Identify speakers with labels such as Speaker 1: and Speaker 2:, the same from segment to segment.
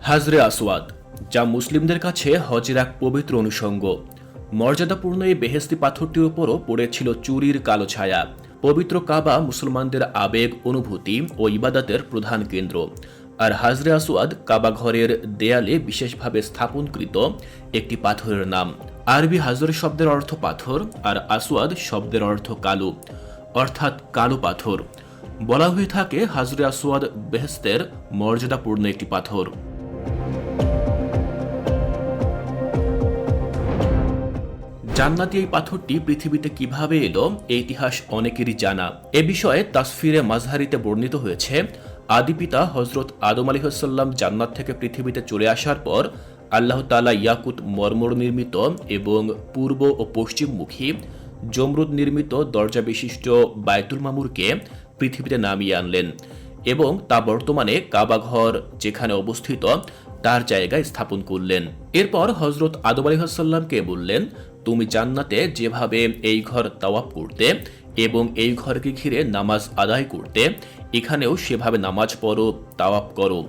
Speaker 1: হাজরে আসওয়াদ, যা মুসলিমদের কাছে হজের এক পবিত্র অনুষঙ্গ। মর্যাদাপূর্ণ এই বেহেশতি পাথরটির উপরও পড়েছিল চুরির কালো ছায়া। পবিত্র কাবা মুসলমানদের আবেগ, অনুভূতি ও ইবাদতের প্রধান কেন্দ্র। আর হাজরে আসওয়াদ কাবা ঘরের দেয়ালে বিশেষভাবে স্থাপনকৃত একটি পাথরের নাম। আরবি হাজর শব্দের অর্থ পাথর, আর আসওয়াদ শব্দের অর্থ কালো, অর্থাৎ কালো পাথর। বলা হয়ে থাকে হাজরে আসওয়াদ বেহেশতের মর্যাদাপূর্ণ একটি পাথর। জান্নাতি এই পাথরটি পৃথিবীতে কিভাবে এলো, এই ইতিহাস অনেকেরই জানা। এ বিষয়ে তাসফিরে মাজহারিতে বর্ণিত হয়েছে, আদি পিতা হজরত আদম আলাইহিসসালাম জান্নাত থেকে পৃথিবীতে চলে আসার পর আল্লাহ তাআলা ইয়াকুত মরমর নির্মিত এবং পূর্ব ও পশ্চিমমুখী জমরুদ নির্মিত দরজা বিশিষ্ট বায়তুল মামুরকে পৃথিবীতে নামিয়ে আনলেন এবং তা বর্তমানে কাবা ঘর যেখানে অবস্থিত তার জায়গায় স্থাপন করলেন। এরপর হজরত আদম আলাইহিসসালামকে বললেন, তুমি জান্নাতে যেভাবে এই ঘর তাওয়াফ করতে এবং এই ঘরকে ঘিরে নামাজ আদায় করতে, এখানেও সেভাবে নামাজ পড়ো, তাওয়াফ করো।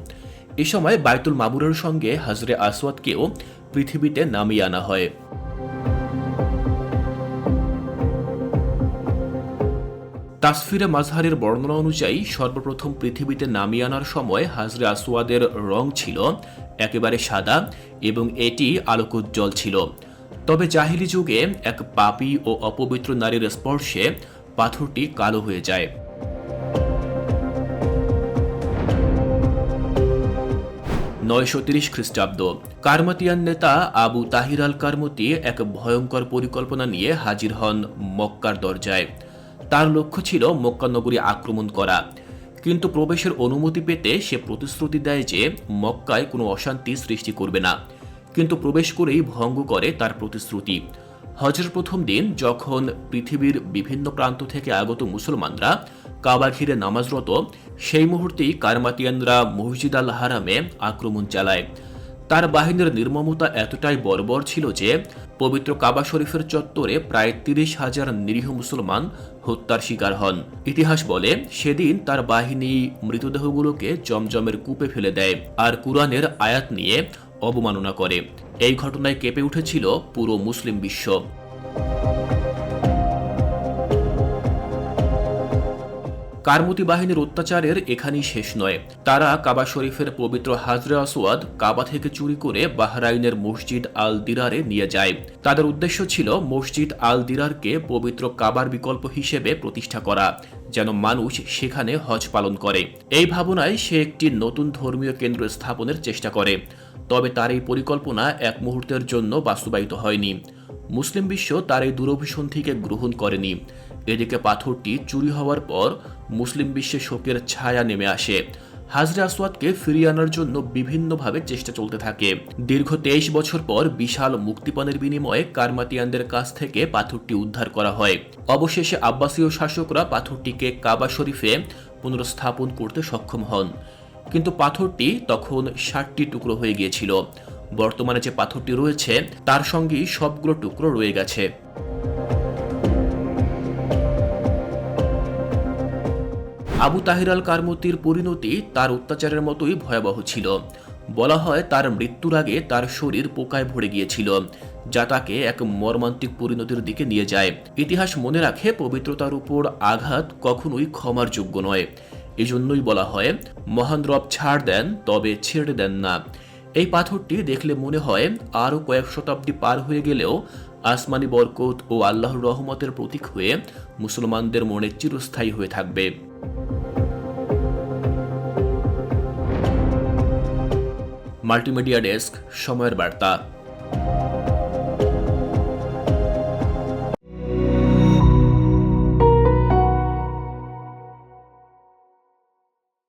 Speaker 1: এ সময় বায়তুল মামুরের সঙ্গে হাজরে আসওয়াদকেও পৃথিবীতে নামিয়ে আনা হয়। তাসফিরে মাজহারের বর্ণনা অনুযায়ী সর্বপ্রথম পৃথিবীতে নামিয়ে আনার সময় হাজরে আসওয়াদের রং ছিল একেবারে সাদা এবং এটি আলোকোজ্জ্বল ছিল। তবে জাহিলি যুগে এক পাপী ও অপবিত্র নারীর স্পর্শে পাথরটি কালো হয়ে যায়। 930 খ্রিস্টাব্দ, কারমাতিয়ান নেতা আবু তাহির আল কারমতি এক ভয়ঙ্কর পরিকল্পনা নিয়ে হাজির হন মক্কার দরজায়। তার লক্ষ্য ছিল মক্কা নগরী আক্রমণ করা, কিন্তু প্রবেশের অনুমতি পেতে সে প্রতিশ্রুতি দেয় যে মক্কায় কোনো অশান্তি সৃষ্টি করবে না, কিন্তু প্রবেশ করেই ভঙ্গ করে তার প্রতিশ্রুতি। হজের প্রথম দিন যখন পৃথিবীর বিভিন্ন প্রান্ত থেকে আগত মুসলমানরা কাবা ঘিরে নামাজরত, সেই মুহূর্তেই কারমাতিয়ানরা মসজিদ আল হারামে আক্রমণ চালায়। তার বাহিনীর নির্মমতা এতটাই বর্বর ছিল যে পবিত্র কাবা শরীফের চত্বরে প্রায় 30,000 নিরীহ মুসলমান হত্যার শিকার হন। ইতিহাস বলে সেদিন তার বাহিনী মৃতদেহগুলোকে জমজমের কূপে ফেলে দেয় আর কুরআনের আয়াত নিয়ে অবমাননা করে। এই ঘটনায় কেঁপে উঠেছিল পুরো মুসলিম বিশ্ব। কারমতি বাহিনীর অত্যাচারের এখানেই শেষ নয়। তারা কাবা শরীফের পবিত্র হাজরে আসওয়াদ কাবা থেকে চুরি করে বাহরাইনের মসজিদ আল দিরারে নিয়ে যায়। তাদের উদ্দেশ্য ছিল মসজিদ আল দিরারকে পবিত্র কাবার বিকল্প হিসেবে প্রতিষ্ঠা করা, যেন মানুষ সেখানে হজ পালন করে। এই ভাবনায় সে একটি নতুন ধর্মীয় কেন্দ্র স্থাপনের চেষ্টা করে। তবে তার এই পরিকল্পনা এক মুহূর্তের জন্য বাস্তবায়িত হয়নি। মুসলিম বিশ্ব তার এই দুরভিসন্ধিকে গ্রহণ করেনি। এদিকে পাথরটি চুরি হওয়ার পর মুসলিম বিশ্বে শোকের ছায়া নেমে আসে। হাজরে আসওয়াদকে ফিরিয়ে আনার জন্য বিভিন্নভাবে চেষ্টা চলতে থাকে। দীর্ঘ 23 বছর পর বিশাল মুক্তিপণের বিনিময়ে কারমাতিয়ানদের কাছ থেকে পাথরটি উদ্ধার করা হয়। অবশেষে আব্বাসীয় শাসকরা পাথরটিকে কাবা শরীফে পুনর্স্থাপন করতে সক্ষম হন, কিন্তু পাথরটি তখন 60টি টুকরো হয়ে গিয়েছিল। বর্তমানে যে পাথরটি রয়েছে তার সঙ্গেই সবগুলো টুকরো রয়ে গেছে। আবু তাহির আল কারমতির পরিণতি তার অত্যাচারের মতোই ভয়াবহ ছিল। বলা হয় তার মৃত্যুর আগে তার শরীর পোকায় ভরে গিয়েছিল, যা তাকে এক মর্মান্তিক পরিণতির দিকে নিয়ে যায়। ইতিহাস মনে রাখে পবিত্রতার উপর আঘাত কখনোই ক্ষমার যোগ্য নয়। এজন্যই বলা হয়, মহান রব ছাড় দেন তবে ছেড়ে দেন না। এই পাথরটি দেখলে মনে হয় আরও কয়েক শতাব্দী পার হয়ে গেলেও আসমানি বরকত ও আল্লাহর রহমতের প্রতীক হয়ে মুসলমানদের মনে চিরস্থায়ী হয়ে থাকবে। মাল্টিমিডিয়া ডেস্ক, সময়ের বার্তা।